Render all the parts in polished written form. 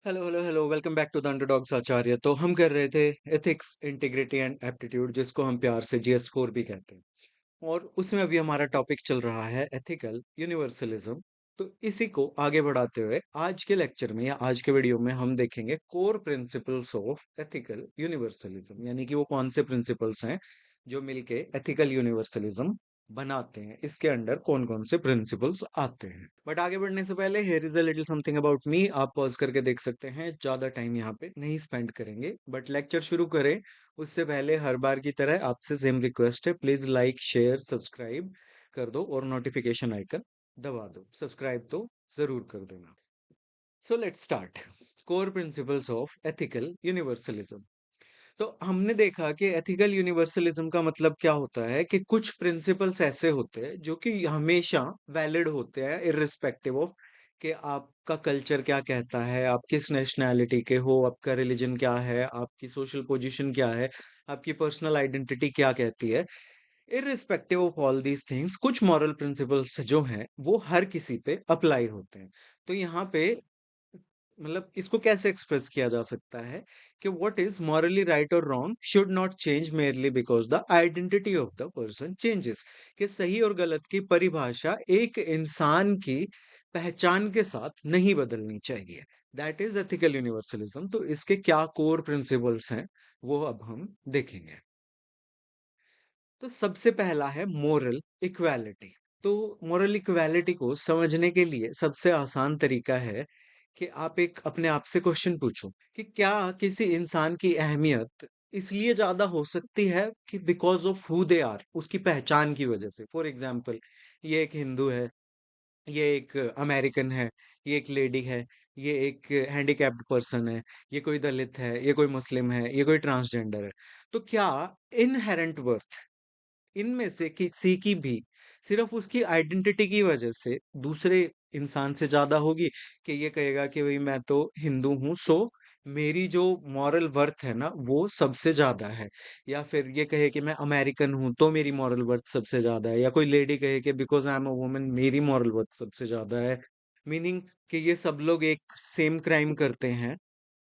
Hello hello hello welcome back to the underdogs Acharya. तो हम कर रहे थे एथिक्स इंटीग्रिटी एंड एप्टीट्यूड, जिसको हम प्यार से जीएस4 भी कहते हैं। और उसमें अभी हमारा टॉपिक चल रहा है एथिकल यूनिवर्सलिज्म। तो इसी को आगे बढ़ाते हुए आज के लेक्चर में या आज के वीडियो में हम देखेंगे core principles of ethical universalism, यानी कि वो कौन से प्रिंसिपल्स हैं जो मिलके एथिकल यूनिवर्सलिज्म बनाते हैं। इसके अंडर कौन कौन से प्रिंसिपल्स आते हैं। बट आगे बढ़ने से पहले here is a little something about me. आप पॉज करके देख सकते हैं, ज्यादा टाइम यहाँ पे नहीं स्पेंड करेंगे। बट लेक्चर शुरू करें उससे पहले हर बार की तरह आपसे सेम रिक्वेस्ट है, प्लीज लाइक शेयर सब्सक्राइब कर दो और नोटिफिकेशन आइकन दबा दो। सब्सक्राइब तो जरूर कर देना। So let's start. Core principles of ethical universalism. तो हमने देखा कि एथिकल यूनिवर्सलिज्म का मतलब क्या होता है कि कुछ प्रिंसिपल्स ऐसे होते हैं जो कि हमेशा वैलिड होते हैं, इररिस्पेक्टिव ऑफ कि आपका कल्चर क्या कहता है, आप किस नेशनैलिटी के हो, आपका रिलीजन क्या है, आपकी सोशल पोजीशन क्या है, आपकी पर्सनल आइडेंटिटी क्या कहती है। Irrespective of all these things कुछ मॉरल प्रिंसिपल्स जो हैं वो हर किसी पे अप्लाई होते हैं। तो यहाँ पे मतलब इसको कैसे एक्सप्रेस किया जा सकता है कि व्हाट इज मॉरली राइट और wrong should not change merely because the identity of the person changes. कि सही और गलत की परिभाषा एक इंसान की पहचान के साथ नहीं बदलनी चाहिए। That is ethical universalism. तो इसके क्या कोर प्रिंसिपल्स हैं वो अब हम देखेंगे। तो सबसे पहला है मोरल इक्वालिटी। तो मोरल इक्वालिटी को समझने के लिए सबसे आसान तरीका है कि आप एक अपने आप से क्वेश्चन पूछो कि क्या किसी इंसान की अहमियत इसलिए ज्यादा हो सकती है कि because of who they are, उसकी पहचान की वजह से। फॉर एग्जाम्पल, ये एक हिंदू है, ये एक अमेरिकन है, ये एक लेडी है, ये एक हैंडीकैप्ड पर्सन है, ये कोई दलित है, ये कोई मुस्लिम है, ये कोई ट्रांसजेंडर है। तो क्या इनहेरेंट वर्थ इनमें से किसी की भी सिर्फ उसकी आइडेंटिटी की वजह से दूसरे इंसान से ज्यादा होगी? कि ये कहेगा कि भाई मैं तो हिंदू हूं, सो मेरी जो मॉरल वर्थ है ना वो सबसे ज्यादा है। या फिर ये कहे कि मैं अमेरिकन हूं तो मेरी मॉरल वर्थ सबसे ज्यादा है। या कोई लेडी कहे कि because I am a woman मेरी मॉरल वर्थ सबसे ज्यादा है। मीनिंग कि ये सब लोग एक सेम क्राइम करते हैं।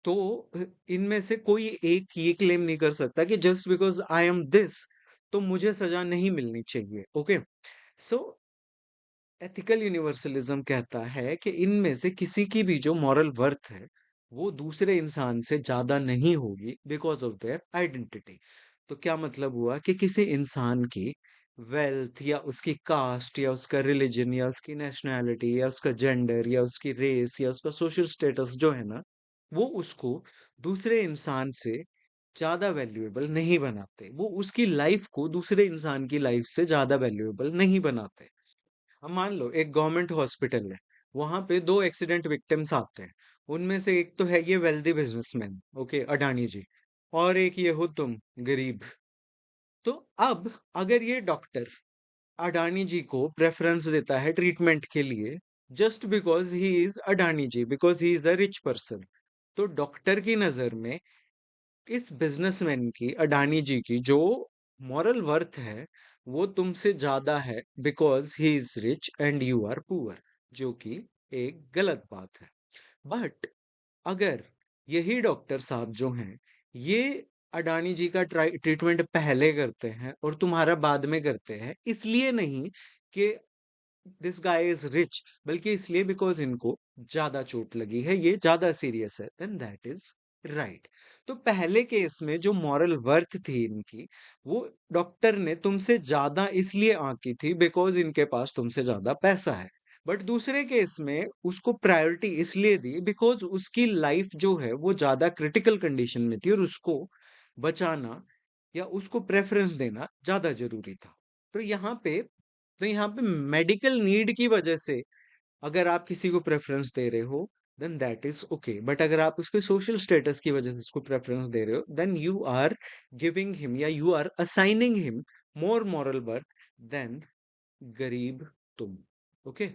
तो इनमें से कोई एक ये क्लेम नहीं कर सकता कि just because I am this तो मुझे सजा नहीं मिलनी चाहिए। ओके, सो एथिकल यूनिवर्सलिज्म कहता है कि इनमें से किसी की भी जो मॉरल वर्थ है वो दूसरे इंसान से ज्यादा नहीं होगी बिकॉज ऑफ देयर आइडेंटिटी। तो क्या मतलब हुआ कि किसी इंसान की वेल्थ या उसकी कास्ट या उसका रिलीजन या उसकी नेशनैलिटी या उसका जेंडर या उसकी रेस या उसका सोशल स्टेटस जो है ना वो उसको दूसरे इंसान से ज्यादा वैल्यूएबल नहीं बनाते, वो उसकी लाइफ को दूसरे इंसान की लाइफ से ज्यादा वैल्यूएबल नहीं बनाते। अब मान लो एक गवर्नमेंट हॉस्पिटल है, वहां पे दो एक्सीडेंट विक्टिम्स आते हैं। उनमें से एक तो है ये वेल्दी बिजनेसमैन, ओके, अडानी जी, और एक ये हो तुम, गरीब। तो अब अगर ये डॉक्टर अडानी जी को प्रेफरेंस देता है ट्रीटमेंट के लिए just because he is Adani ji, because he is a rich person, तो डॉक्टर की नजर में इस बिजनेसमैन की, अडानी जी की जो मॉरल वर्थ है वो तुमसे ज्यादा है because he is rich and you are poor, जो कि एक गलत बात है। बट अगर यही डॉक्टर साहब जो हैं ये अडानी जी का ट्रीटमेंट पहले करते हैं और तुम्हारा बाद में करते हैं, इसलिए नहीं कि दिस गाय इज रिच, बल्कि इसलिए बिकॉज इनको ज्यादा चोट लगी है, ये ज्यादा सीरियस है, देन दैट इज राइट। तो पहले केस में जो मॉरल वर्थ थी इनकी वो डॉक्टर ने तुमसे ज्यादा इसलिए आंकी थी बिकॉज इनके पास तुमसे ज्यादा पैसा है। बट दूसरे केस में उसको प्रायोरिटी इसलिए दी बिकॉज उसकी लाइफ जो है वो ज्यादा क्रिटिकल कंडीशन में थी और उसको बचाना या उसको प्रेफरेंस देना ज्यादा जरूरी था। तो यहाँ पे मेडिकल नीड की वजह से अगर आप किसी को प्रेफरेंस दे रहे हो then that is okay. But अगर आप उसके सोशल स्टेटस की वजह से उसको प्रेफरेंस दे रहे हो then you are giving him या you are assigning him more moral worth then गरीब तुम। ओके,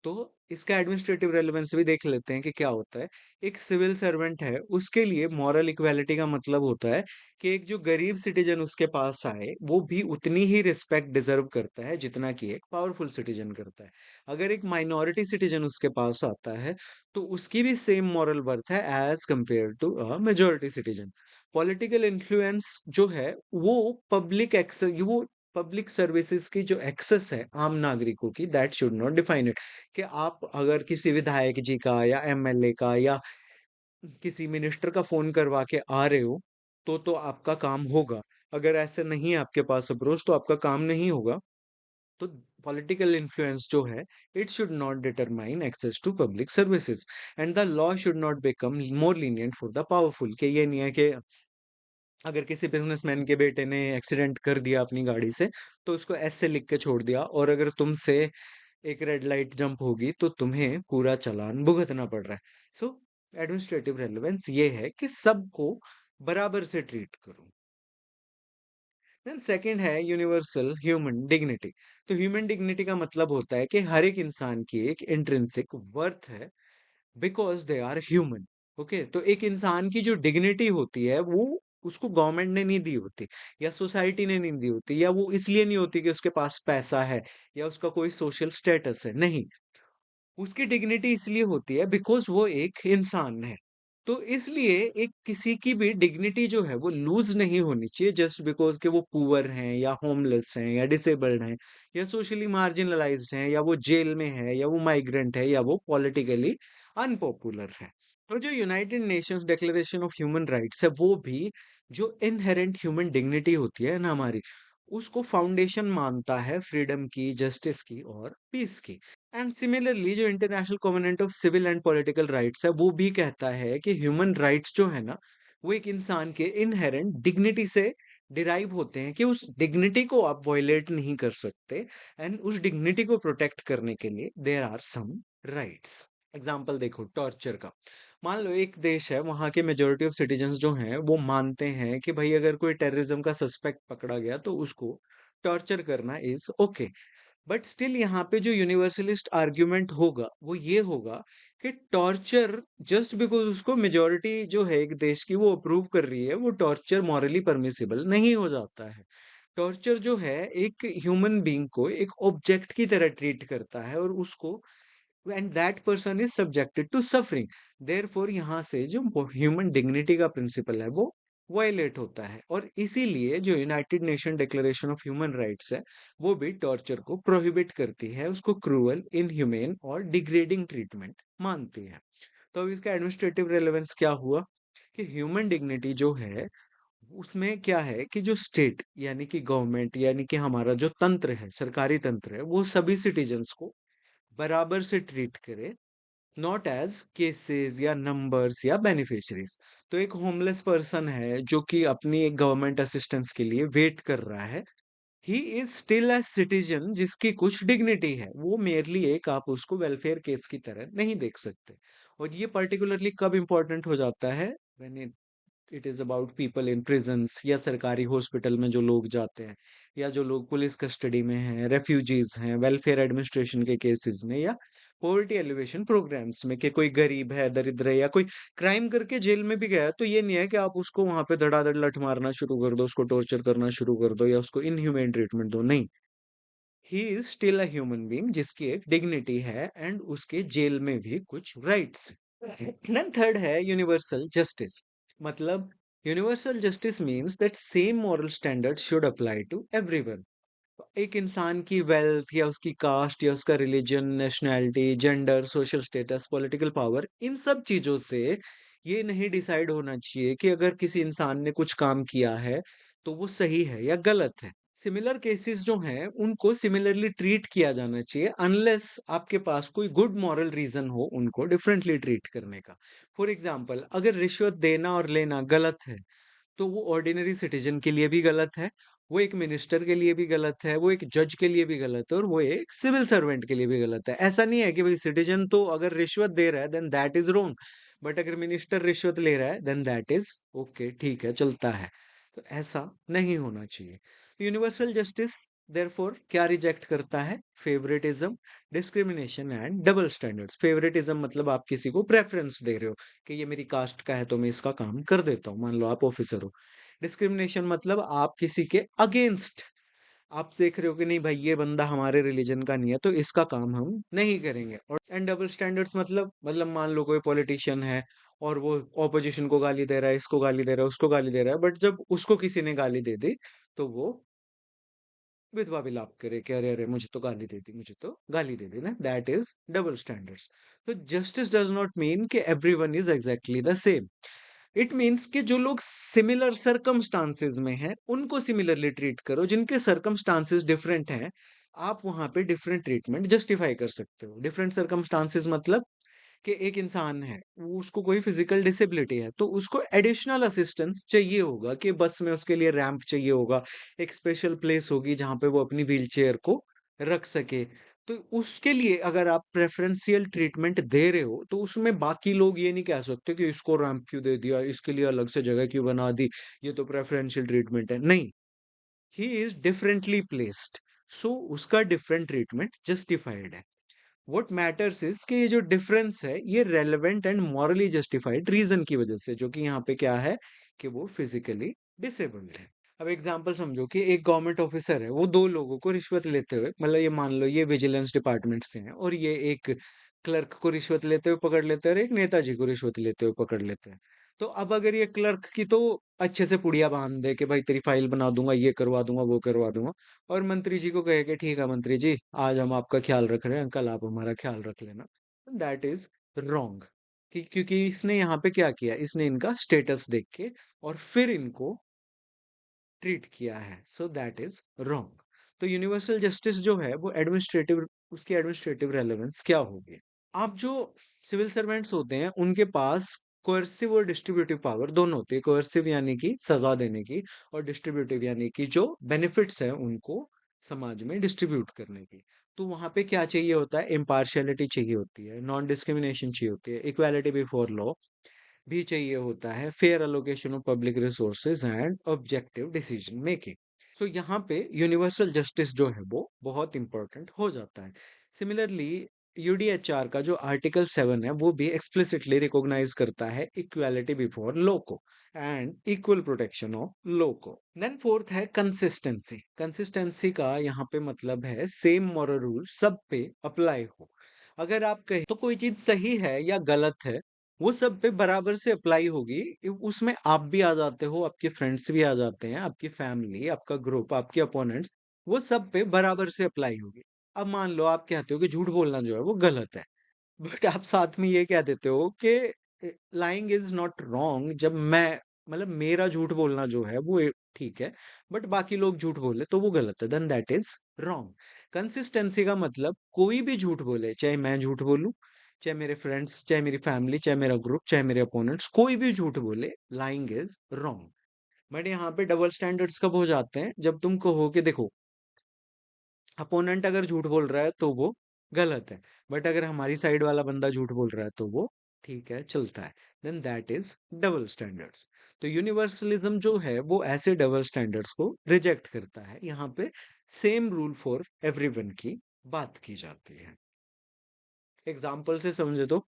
तो इसका एडमिनिस्ट्रेटिव रेलेवेंस भी देख लेते हैं कि क्या होता है। एक सिविल सर्वेंट है, उसके लिए मॉरल इक्वालिटी का मतलब होता है कि एक जो गरीब सिटीजन उसके पास आए, वो भी उतनी ही रिस्पेक्ट डिजर्व करता है जितना कि एक पावरफुल सिटीजन करता है। अगर एक माइनॉरिटी सिटीजन उसके पास आता है, तो उसकी भी सेम मॉरल वर्थ है as compare to a majority citizen. Political influence जो है, वो पब्लिक सर्विसेज की जो एक्सेस है आम नागरिकों की, that should not define it. कि आप अगर किसी विधायक जी का या एमएलए का या किसी मिनिस्टर का फ़ोन करवा के आ रहे हो, तो आपका काम होगा। अगर ऐसे नहीं है आपके पास अप्रोच, तो आपका काम नहीं होगा। तो पॉलिटिकल इन्फ्लुएंस जो है, it should not determine access to public services, and the law should not become more lenient for the powerful. कि ये नहीं है कि अगर किसी बिजनेसमैन के बेटे ने एक्सीडेंट कर दिया अपनी गाड़ी से, तो उसको ऐसे लिख के छोड़ दिया, और अगर तुमसे एक रेड लाइट जंप होगी तो तुम्हें पूरा चालान भुगतना पड़ रहा है। सो एडमिनिस्ट्रेटिव रेलेवेंस ये है कि सबको बराबर से ट्रीट करो। देन सेकंड है यूनिवर्सल ह्यूमन डिग्निटी। तो ह्यूमन डिग्निटी का मतलब होता है कि हर एक इंसान की एक इंट्रिंसिक वर्थ है, because they are human. Okay, तो एक इंसान की जो डिग्निटी होती है, वो उसको गवर्नमेंट ने नहीं दी होती, या सोसाइटी ने नहीं दी होती, या वो इसलिए नहीं होती कि उसके पास पैसा है या उसका कोई सोशल स्टेटस है। नहीं, उसकी डिग्निटी इसलिए होती है बिकॉज़ वो एक इंसान है। तो इसलिए एक किसी की भी डिग्निटी जो है वो लूज़ नहीं होनी चाहिए जस्ट बिकॉज़ कि वो पुअर हैं या होमलेस हैं या डिसेबल्ड हैं या सोशली मार्जिनलाइज्ड हैं या वो जेल में है या वो माइग्रेंट है या वो पॉलिटिकली अनपॉपुलर है। तो जो United Nations declaration of human rights है, वो भी जो इनहेरेंट ह्यूमन डिग्निटी होती है ना हमारी, उसको फाउंडेशन मानता है फ्रीडम की, जस्टिस की और पीस की। एंड सिमिलरली जो international covenant of civil and political rights है, वो भी कहता है कि ह्यूमन राइट्स जो है ना, वो एक इंसान के इनहेरेंट डिग्निटी से डिराइव होते हैं, कि उस डिग्निटी को आप वायलेट नहीं कर सकते, एंड उस डिग्निटी को प्रोटेक्ट करने के लिए there are some rights. Example देखो टॉर्चर का। मान लो एक देश है, वहां के मेजोरिटी ऑफ सिटीजन्स जो हैं वो मानते हैं कि भाई अगर कोई टेररिज्म का सस्पेक्ट पकड़ा गया तो उसको टॉर्चर करना इज ओके। बट स्टिल यहाँ पे जो यूनिवर्सलिस्ट आर्ग्यूमेंट होगा वो ये होगा कि टॉर्चर, जस्ट बिकॉज उसको मेजोरिटी जो है एक देश की वो अप्रूव कर रही है, वो टॉर्चर मॉरली परमिसिबल नहीं हो जाता है। टॉर्चर जो है एक ह्यूमन बीइंग को एक ऑब्जेक्ट की तरह ट्रीट करता है, और उसको and that person is subjected to suffering. Therefore यहाँ से जो ह्यूमन डिग्निटी का प्रिंसिपल है वो वायलेट होता है, और इसीलिए जो United nation declaration of human rights है, वो भी टॉर्चर को प्रोहिबिट करती है, उसको क्रूअल, इनह्यूमेन और डिग्रेडिंग ट्रीटमेंट मानती है। तो अब इसका एडमिनिस्ट्रेटिव रेलेवेंस क्या हुआ, कि ह्यूमन डिग्निटी जो है उसमें क्या है कि जो स्टेट यानी कि गवर्नमेंट यानी कि हमारा जो तंत्र है, सरकारी तंत्र है, वो सभी सिटीजन्स को बराबर से ट्रीट करे, नॉट एज केसेस या नंबर्स या बेनिफिशरीज। तो एक होमलेस पर्सन है जो कि अपनी एक गवर्नमेंट असिस्टेंस के लिए वेट कर रहा है, he is still a citizen जिसकी कुछ डिग्निटी है, वो मेरली एक, आप उसको वेलफेयर केस की तरह नहीं देख सकते। और ये पर्टिकुलरली कब इंपॉर्टेंट हो जाता है, when it is about people in prisons, या सरकारी हॉस्पिटल में जो लोग जाते हैं, या जो लोग पुलिस कस्टडी में हैं, रेफ्यूजीज हैं, वेलफेयर एडमिनिस्ट्रेशन के केसेस में, या पॉवर्टी एलिवेशन प्रोग्राम्स में, कि कोई गरीब है, दरिद्र है, या कोई क्राइम करके जेल में भी गया है, तो ये नहीं है कि आप उसको वहां पे धड़ाधड़ लठ मारना शुरू कर दो, उसको टॉर्चर करना शुरू कर दो, या उसको इनह्यूमेन ट्रीटमेंट दो। नहीं, he is still a human being जिसकी एक डिग्निटी है, एंड उसके जेल में भी कुछ राइट्स। देन थर्ड है यूनिवर्सल जस्टिस। मतलब universal justice means that same moral standard should apply to everyone. एक इंसान की वेल्थ या उसकी कास्ट या उसका religion, nationality, gender, social status, political power, इन सब चीजों से ये नहीं डिसाइड होना चाहिए कि अगर किसी इंसान ने कुछ काम किया है तो वो सही है या गलत है। सिमिलर केसेस जो हैं उनको सिमिलरली ट्रीट किया जाना चाहिए, अनलेस आपके पास कोई गुड मॉरल रीजन हो उनको डिफरेंटली ट्रीट करने का। फॉर एग्जाम्पल, अगर रिश्वत देना और लेना गलत है, तो वो ऑर्डिनरी सिटीजन के लिए भी गलत है, वो एक मिनिस्टर के लिए भी गलत है, वो एक जज के लिए भी गलत है, और वो एक सिविल सर्वेंट के लिए भी गलत है। ऐसा नहीं है कि भाई सिटीजन तो अगर रिश्वत दे रहा है then that is wrong, but अगर मिनिस्टर रिश्वत ले रहा है देन दैट इज ओके, ठीक है, चलता है। तो ऐसा नहीं होना चाहिए। यूनिवर्सल जस्टिस देयरफॉर क्या रिजेक्ट करता है? Favouritism, discrimination and double standards. Favouritism मतलब आप किसी को प्रेफरेंस दे रहे हो कि ये मेरी कास्ट का है तो मैं इसका काम कर देता हूँ, मान लो आप ऑफिसर हो। डिस्क्रिमिनेशन मतलब आप किसी के अगेंस्ट, आप देख रहे हो कि नहीं भाई ये बंदा हमारे रिलीजन का नहीं है तो इसका काम हम नहीं करेंगे। और एंड डबल स्टैंडर्ड्स मतलब मान लो कोई पॉलिटिशियन है और वो ऑपोजिशन को गाली दे रहा है, इसको गाली दे रहा है, उसको गाली दे रहा है, बट जब उसको किसी ने गाली दे दी तो वो विधवा विलाप करे कि अरे अरे मुझे तो गाली दे दी, मुझे तो गाली दे दी ना। That is double standards. तो जस्टिस डज नॉट मीन कि everyone is exactly the same. It means कि जो लोग सिमिलर सर्कमस्टांसेस में हैं उनको सिमिलरली ट्रीट करो, जिनके सर्कमस्टांसेस डिफरेंट हैं आप वहां पे डिफरेंट ट्रीटमेंट जस्टिफाई कर सकते हो। डिफरेंट सर्कमस्टांसेस मतलब कि एक इंसान है, वो उसको कोई फिजिकल डिसेबिलिटी है तो उसको एडिशनल असिस्टेंस चाहिए होगा कि बस में उसके लिए रैंप चाहिए होगा, एक स्पेशल प्लेस होगी जहां पे वो अपनी व्हील चेयर को रख सके। तो उसके लिए अगर आप प्रेफरेंशियल ट्रीटमेंट दे रहे हो तो उसमें बाकी लोग ये नहीं कह सकते कि इसको रैंप क्यों दे दिया, इसके लिए अलग से जगह क्यों बना दी, ये तो प्रेफरेंशियल ट्रीटमेंट है। नहीं, he is differently placed, so उसका डिफरेंट ट्रीटमेंट जस्टिफाइड है। व्हाट मैटर्स इज कि ये जो डिफरेंस है ये relevant and morally justified reason की वजह से, जो कि यहाँ पे क्या है कि वो फिजिकली डिसेबल्ड है। अब एग्जांपल समझो कि एक गवर्नमेंट ऑफिसर है, वो दो लोगों को रिश्वत लेते हुए, मतलब ये मान लो ये विजिलेंस डिपार्टमेंट से हैं और ये एक क्लर्क को रिश्वत लेते हुए पकड़ लेते हैं और एक नेताजी को रिश्वत लेते हुए पकड़ लेते हैं। तो अब अगर ये क्लर्क की तो अच्छे से पुड़िया बांध दे कि भाई तेरी फाइल बना दूंगा, ये करवा दूंगा, वो करवा दूंगा, और मंत्री जी को कहे कि ठीक है मंत्री जी, आज हम आपका ख्याल रख रहे हैं, कल आप हमारा ख्याल रख लेना। That is wrong. क्योंकि इसने यहाँ पे क्या किया, इसने इनका स्टेटस देख के और फिर इनको ट्रीट किया है, सो दैट इज रॉन्ग। तो यूनिवर्सल जस्टिस जो है वो एडमिनिस्ट्रेटिव, उसकी एडमिनिस्ट्रेटिव रेलेवेंस क्या होगी? आप जो सिविल सर्वेंट्स होते हैं उनके पास कोerसिव और डिस्ट्रीब्यूटिव पावर दोनों होती है। कोerसिव यानी कि सजा देने की, और डिस्ट्रीब्यूटिव यानी कि जो बेनिफिट्स है उनको समाज में डिस्ट्रीब्यूट करने की। तो वहां पे क्या चाहिए होता है? इम्पार्शियलिटी चाहिए होती है, नॉन डिस्क्रिमिनेशन चाहिए होती है, इक्वालिटी बिफोर लॉ भी चाहिए होता है, fair allocation of public resources and objective decision making. So यहाँ पे यूनिवर्सल जस्टिस जो है वो बहुत इंपॉर्टेंट हो जाता है। सिमिलरली यूडीएचआर का जो आर्टिकल 7 है वो भी एक्सप्लिसिटली रिकॉग्नाइज करता है इक्वालिटी बिफोर लॉ को and equal protection of law को। देन फोर्थ है कंसिस्टेंसी। कंसिस्टेंसी का यहाँ पे मतलब है सेम मॉरल रूल सब पे अप्लाई हो। अगर आप कहें तो कोई चीज सही है या गलत है, वो सब पे बराबर से अप्लाई होगी। उसमें आप भी आ जाते हो, आपके फ्रेंड्स भी आ जाते हैं, आपकी फैमिली, आपका ग्रुप, आपके अपोनेंट्स, वो सब पे बराबर से अप्लाई होगी। अब मान लो आप कहते हो कि झूठ बोलना जो है वो गलत है, बट आप साथ में ये कह देते हो कि लाइंग इज नॉट रॉन्ग, जब मैं, मतलब मेरा झूठ बोलना जो है वो ठीक है, बट बाकी लोग झूठ बोले तो वो गलत है, then that is wrong. Consistency का मतलब कोई भी झूठ बोले, चाहे मैं झूठ बोलूं, चाहे मेरे फ्रेंड्स, चाहे मेरी फैमिली, चाहे मेरा ग्रुप, चाहे मेरे अपोनेंट्स, कोई भी झूठ बोले, लाइंग इज रॉन्ग। बट यहाँ पे डबल स्टैंडर्ड्स कब हो जाते हैं? जब तुम कहो कि देखो अपोनेंट अगर झूठ बोल रहा है तो वो गलत है, बट अगर हमारी साइड वाला बंदा झूठ बोल रहा है तो वो ठीक है, चलता है, then that is double standards. तो यूनिवर्सलिज्म जो है वो ऐसे डबल स्टैंडर्ड्स को रिजेक्ट करता है। यहाँ पे सेम रूल फॉर एवरीवन की बात की जाती है। एग्जाम्पल से समझे तो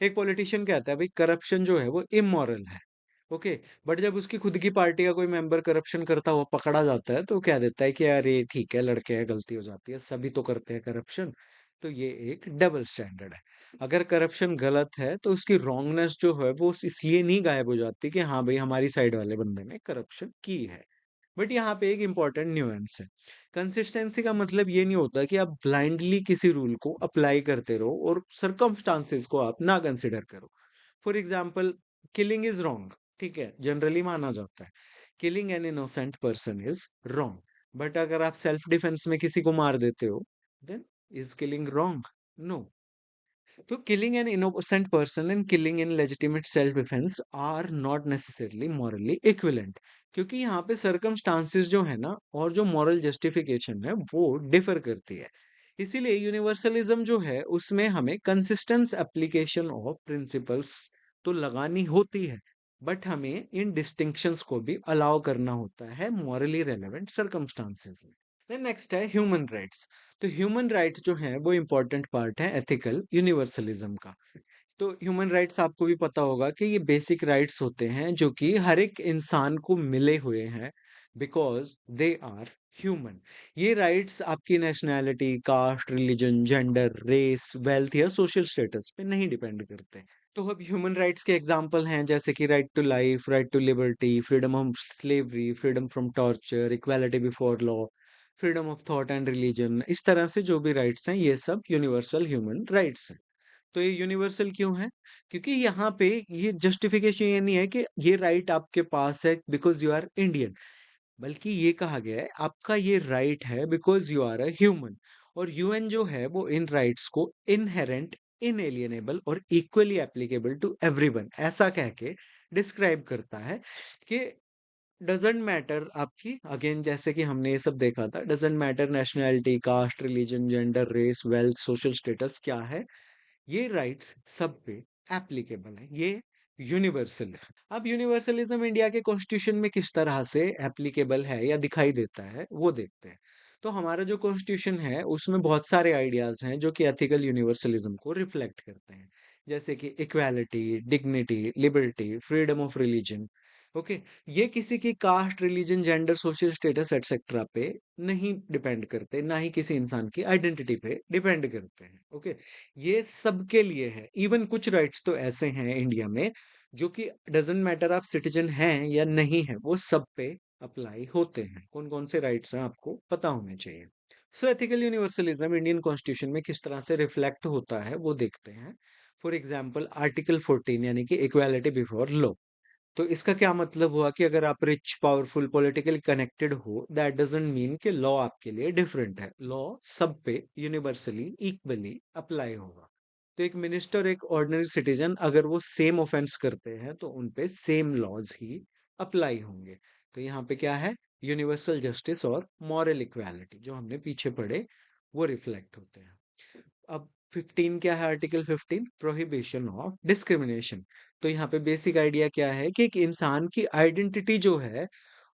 एक पॉलिटिशियन कहता है भाई करप्शन जो है वो इमोरल है, ओके, बट जब उसकी खुद की पार्टी का कोई मेंबर करप्शन करता हुआ पकड़ा जाता है तो कह देता है कि यार ये ठीक है, लड़के हैं, गलती हो जाती है, सभी तो करते हैं करप्शन। तो ये एक डबल स्टैंडर्ड है। अगर करप्शन गलत है तो उसकी रॉन्गनेस जो है वो इसलिए नहीं गायब हो जाती कि हाँ भाई हमारी साइड वाले बंदे ने करप्शन की है। बट यहाँ पे एक इंपॉर्टेंट न्यूएंस है। कंसिस्टेंसी का मतलब ये नहीं होता कि आप ब्लाइंडली किसी रूल को अप्लाई करते रहो और सरकमस्टांसेस को आप ना कंसिडर करो। For example, killing is wrong, ठीक है, जनरली माना जाता है killing an innocent person is wrong. But अगर आप सेल्फ डिफेंस में किसी को मार देते हो, then is killing wrong? No. तो killing an innocent person and killing in legitimate self defence are not necessarily morally equivalent, क्योंकि यहाँ पे सर्कमस्टांसेस जो है ना और जो मॉरल जस्टिफिकेशन है वो डिफर करती है। इसीलिए यूनिवर्सलिज्म जो है उसमें हमें कंसिस्टेंस एप्लीकेशन ऑफ प्रिंसिपल्स तो लगानी होती है, बट हमें इन डिस्टिंक्शंस को भी अलाउ करना होता है मॉरली रेलेवेंट सर्कमस्टांसेस में। देन नेक्स्ट है ह्यूमन राइट्स। तो ह्यूमन राइट्स जो हैं वो इम्पोर्टेंट पार्ट है एथिकल यूनिवर्सलिज्म का। तो ह्यूमन राइट्स आपको भी पता होगा कि ये बेसिक राइट्स होते हैं जो कि हर एक इंसान को मिले हुए हैं, बिकॉज दे आर ह्यूमन। ये राइट्स आपकी nationality, caste, religion, gender, race, wealth या सोशल स्टेटस पे नहीं डिपेंड करते। तो अब ह्यूमन राइट्स के एग्जांपल हैं जैसे कि right to life, right to liberty, freedom of slavery, freedom from torture, equality before law, freedom of thought and religion. इस तरह से जो भी राइट्स हैं ये सब यूनिवर्सल ह्यूमन राइट्स हैं। तो ये यूनिवर्सल क्यों है? क्योंकि यहाँ पे ये जस्टिफिकेशन ये नहीं है कि ये राइट आपके पास है बिकॉज यू आर इंडियन, बल्कि ये कहा गया है आपका ये राइट है because you are a human. और यूएन जो है वो इन राइट्स को इनहेरेंट, इनएलिएनेबल और इक्वली एप्लीकेबल टू एवरीवन ऐसा कह के डिस्क्राइब करता है कि डजेंट मैटर आपकी, अगेन जैसे कि हमने ये सब देखा था, doesn't matter nationality, caste, religion, gender, race, wealth, social status क्या है, ये राइट्स सब पे एप्लीकेबल है, ये यूनिवर्सल है। अब यूनिवर्सलिज्म इंडिया के कॉन्स्टिट्यूशन में किस तरह से एप्लीकेबल है या दिखाई देता है वो देखते हैं। तो हमारा जो कॉन्स्टिट्यूशन है उसमें बहुत सारे आइडियाज हैं जो कि एथिकल यूनिवर्सलिज्म को रिफ्लेक्ट करते हैं, जैसे कि equality, dignity, liberty, freedom of religion. Okay, ये किसी की caste, religion, gender, social status etcetera पे नहीं डिपेंड करते, ना ही किसी इंसान की आइडेंटिटी पे डिपेंड करते हैं। ओके, ये सबके लिए है। इवन कुछ राइट्स तो ऐसे हैं इंडिया में जो कि डजंट मैटर आप सिटीजन हैं या नहीं है, वो सब पे अप्लाई होते हैं। कौन कौन से राइट्स हैं आपको पता होने चाहिए। सो एथिकल यूनिवर्सलिज्म इंडियन कॉन्स्टिट्यूशन में किस तरह से रिफ्लेक्ट होता है वो देखते हैं। फॉर एग्जाम्पल आर्टिकल 14 यानी कि इक्वालिटी बिफोर लॉ। तो इसका क्या मतलब हुआ कि अगर आप रिच, पावरफुल, पॉलिटिकली कनेक्टेड हो, दैट डजंट मीन कि लॉ आपके लिए डिफरेंट है। लॉ सब पे यूनिवर्सली इक्वली अप्लाई होगा। तो एक मिनिस्टर, एक ऑर्डिनरी सिटीजन अगर वो सेम ऑफेंस करते हैं तो उन पे सेम लॉज ही अप्लाई होंगे। तो यहाँ पे क्या है, यूनिवर्सल जस्टिस और मॉरल इक्वालिटी जो हमने पीछे पढ़े वो रिफ्लेक्ट होते हैं। अब 15 क्या है, आर्टिकल 15 प्रोहिबिशन ऑफ डिस्क्रिमिनेशन। तो यहाँ पे बेसिक आइडिया क्या है कि एक इंसान की आइडेंटिटी जो है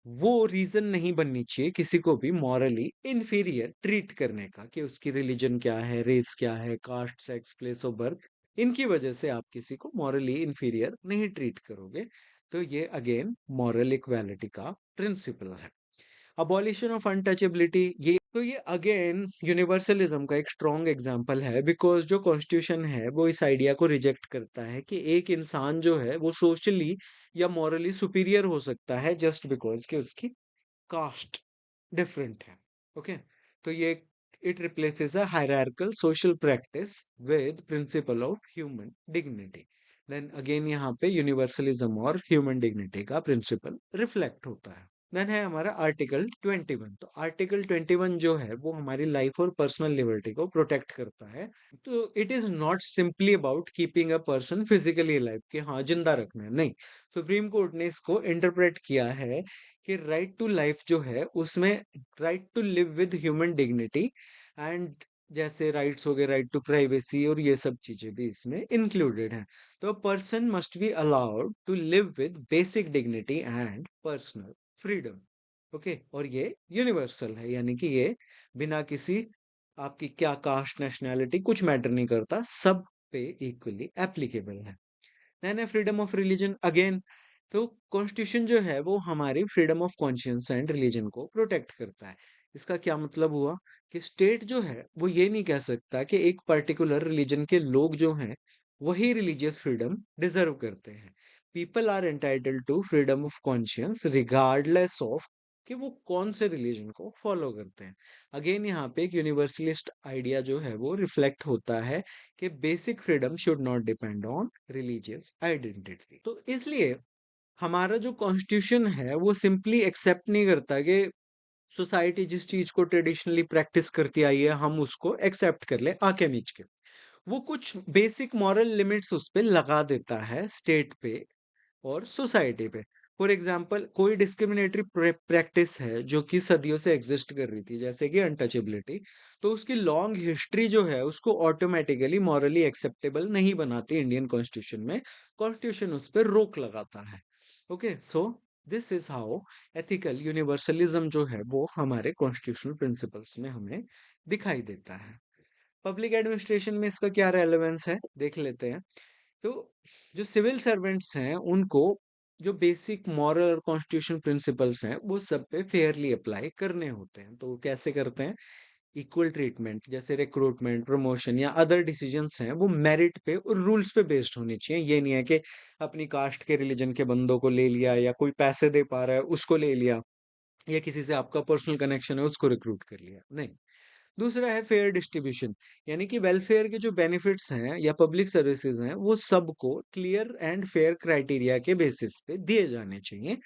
वो रीजन नहीं बननी चाहिए किसी को भी मॉरली इंफीरियर ट्रीट करने का, कि उसकी रिलीजन क्या है, रेस क्या है, caste, sex, place of birth, इनकी वजह से आप किसी को मॉरली इंफीरियर नहीं ट्रीट करोगे। तो ये अगेन मॉरल इक्वालिटी का प्रिंसिपल है। अबॉलिशन ऑफ अनटचेबिलिटी, ये अगेन यूनिवर्सलिज्म का एक स्ट्रॉन्ग एग्जांपल है, बिकॉज जो कॉन्स्टिट्यूशन है वो इस आइडिया को रिजेक्ट करता है कि एक इंसान जो है वो सोशली या मॉरली सुपीरियर हो सकता है जस्ट बिकॉज कि उसकी कास्ट डिफरेंट है। ओके, तो ये it replaces a hierarchical social practice with principle of human dignity. Then again यहाँ पे यूनिवर्सलिज्म और ह्यूमन डिग्निटी का प्रिंसिपल रिफ्लेक्ट होता है। देन है हमारा आर्टिकल 21। तो आर्टिकल 21 जो है वो हमारी लाइफ और पर्सनल लिबर्टी को प्रोटेक्ट करता है। तो it is not simply about keeping a person physically alive, कि हाँ जिंदा रखना है, नहीं। सुप्रीम कोर्ट ने इसको इंटरप्रेट किया है कि राइट टू लाइफ जो है उसमें right to live with human dignity and जैसे राइट्स हो गए, राइट टू प्राइवेसी, और ये सब चीजें भी इसमें इंक्लूडेड हैं। तो person must be allowed to live with basic dignity and personal freedom. Okay, और ये यूनिवर्सल है, यानी कि ये बिना किसी आपकी क्या कास्ट, नेशनैलिटी कुछ मैटर नहीं करता, सब पे इक्वली एप्लीकेबल है। देन है फ्रीडम ऑफ रिलीजन अगेन। तो कॉन्स्टिट्यूशन जो है वो हमारी freedom of conscience and religion को प्रोटेक्ट करता है। इसका क्या मतलब हुआ कि स्टेट जो है वो ये नहीं कह सकता कि एक पर्टिकुलर रिलीजन के लोग जो हैं वही रिलीजियस फ्रीडम डिजर्व करते हैं। People are entitled to freedom of conscience regardless of कि वो कौन से रिलीजन को फॉलो करते हैं। अगेन यहाँ पे एक यूनिवर्सलिस्ट आइडिया जो है वो रिफ्लेक्ट होता है कि basic freedom should not depend on religious identity. तो इसलिए हमारा जो कॉन्स्टिट्यूशन है वो सिंपली एक्सेप्ट नहीं करता कि सोसाइटी जिस चीज को ट्रेडिशनली प्रैक्टिस करती आई है हम उसको एक्सेप्ट कर ले आके नीच के। वो कुछ बेसिक मॉरल लिमिट्स उस पे लगा देता है स्टेट पे और सोसाइटी पे। फॉर एग्जाम्पल कोई डिस्क्रिमिनेटरी प्रैक्टिस है जो कि सदियों से एग्जिस्ट कर रही थी, जैसे कि अनटचेबिलिटी, तो उसकी लॉन्ग हिस्ट्री जो है उसको ऑटोमेटिकली मॉरली एक्सेप्टेबल नहीं बनाती इंडियन कॉन्स्टिट्यूशन में। कॉन्स्टिट्यूशन उस पर रोक लगाता है। Okay, so this is how ethical universalism जो है वो हमारे कॉन्स्टिट्यूशनल प्रिंसिपल्स में हमें दिखाई देता है। पब्लिक एडमिनिस्ट्रेशन में इसका क्या रेलेवेंस है देख लेते हैं। तो जो सिविल सर्वेंट्स हैं उनको जो बेसिक मॉरल और कॉन्स्टिट्यूशन प्रिंसिपल्स हैं वो सब पे फेयरली अप्लाई करने होते हैं। तो वो कैसे करते हैं? इक्वल ट्रीटमेंट जैसे रिक्रूटमेंट, प्रमोशन या अदर डिसीजंस हैं वो मेरिट पे और रूल्स पे बेस्ड होने चाहिए। ये नहीं है कि अपनी कास्ट के रिलीजन के बंदों को ले लिया या कोई पैसे दे पा रहा है उसको ले लिया या किसी से आपका पर्सनल कनेक्शन है उसको रिक्रूट कर लिया, नहीं। दूसरा है फेयर डिस्ट्रीब्यूशन, यानी कि वेलफेयर के जो बेनिफिट्स हैं या पब्लिक सर्विसेज हैं वो सबको क्लियर एंड फेयर क्राइटेरिया के बेसिस पे दिए जाने चाहिए।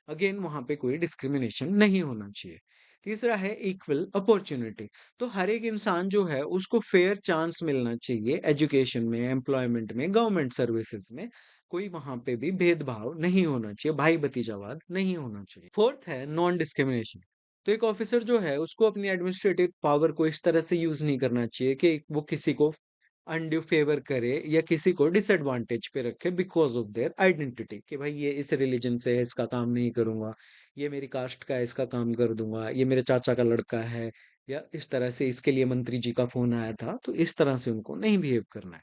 अगेन वहां पे कोई डिस्क्रिमिनेशन नहीं होना चाहिए। तीसरा है इक्वल अपॉर्चुनिटी। तो हर एक इंसान जो है उसको फेयर चांस मिलना चाहिए, एजुकेशन में, एम्प्लॉयमेंट में, गवर्नमेंट सर्विसेज में। कोई वहां पे भी भेदभाव नहीं होना चाहिए, भाई भतीजावाद नहीं होना चाहिए। फोर्थ है नॉन डिस्क्रिमिनेशन। तो एक ऑफिसर जो है उसको अपनी एडमिनिस्ट्रेटिव पावर को इस तरह से यूज नहीं करना चाहिए कि वो किसी को अनड्यू फेवर करे या किसी को डिसएडवांटेज पे रखे बिकॉज ऑफ देयर आइडेंटिटी, कि भाई ये इस रिलीजन से है इसका काम नहीं करूंगा, ये मेरी कास्ट का है इसका काम कर दूंगा, ये मेरे चाचा का लड़का है, या इस तरह से इसके लिए मंत्री जी का फोन आया था, तो इस तरह से उनको नहीं बिहेव करना है।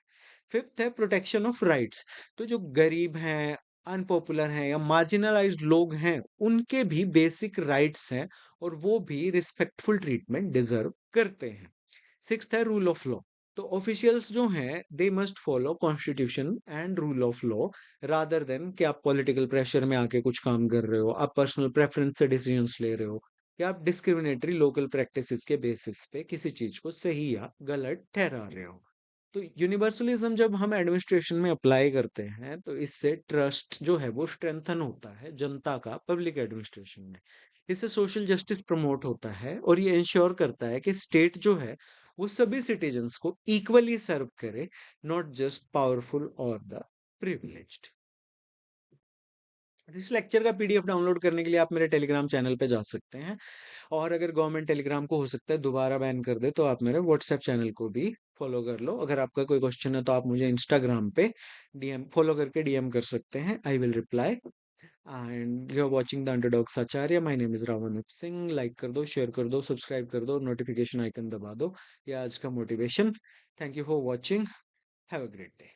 फिफ्थ है प्रोटेक्शन ऑफ राइट्स। तो जो गरीब हैं, अनपॉपुलर हैं या मार्जिनलाइज्ड लोग हैं उनके भी बेसिक राइट्स हैं और वो भी रिस्पेक्टफुल ट्रीटमेंट डिजर्व करते हैं। सिक्स्थ है रूल ऑफ लॉ। तो ऑफिशियल्स जो हैं they must follow constitution and rule of law rather than कि आप पॉलिटिकल प्रेशर में आके कुछ काम कर रहे हो, आप पर्सनल प्रेफरेंस से डिसीजंस ले रहे हो, या आप डिस्क्रिमिनेटरी लोकल प्रैक्टिसेस के बेसिस पे किसी चीज को सही या गलत ठहरा रहे हो। तो यूनिवर्सलिज्म जब हम एडमिनिस्ट्रेशन में अप्लाई करते हैं तो इससे ट्रस्ट जो है वो स्ट्रेंथन होता है जनता का पब्लिक एडमिनिस्ट्रेशन में। इससे सोशल जस्टिस प्रमोट होता है और ये इंश्योर करता है कि स्टेट जो है वो सभी सिटीजन्स को इक्वली सर्व करे, नॉट जस्ट पावरफुल और द प्रिविलेज्ड। इस लेक्चर का पीडीएफ डाउनलोड करने के लिए आप मेरे टेलीग्राम चैनल पे जा सकते हैं। और अगर गवर्नमेंट टेलीग्राम को हो सकता है दोबारा बैन कर दे तो आप मेरे व्हाट्सएप चैनल को भी फॉलो कर लो। अगर आपका कोई क्वेश्चन है तो आप मुझे इंस्टाग्राम पे डीएम फॉलो करके डीएम कर सकते हैं, I will reply. And you are watching the underdogs Acharya, my name is Ravan Singh. Like कर दो, शेयर कर दो, सब्सक्राइब कर दो, नोटिफिकेशन आइकन दबा दो। ये आज का motivation. Thank you for watching. Have a great day.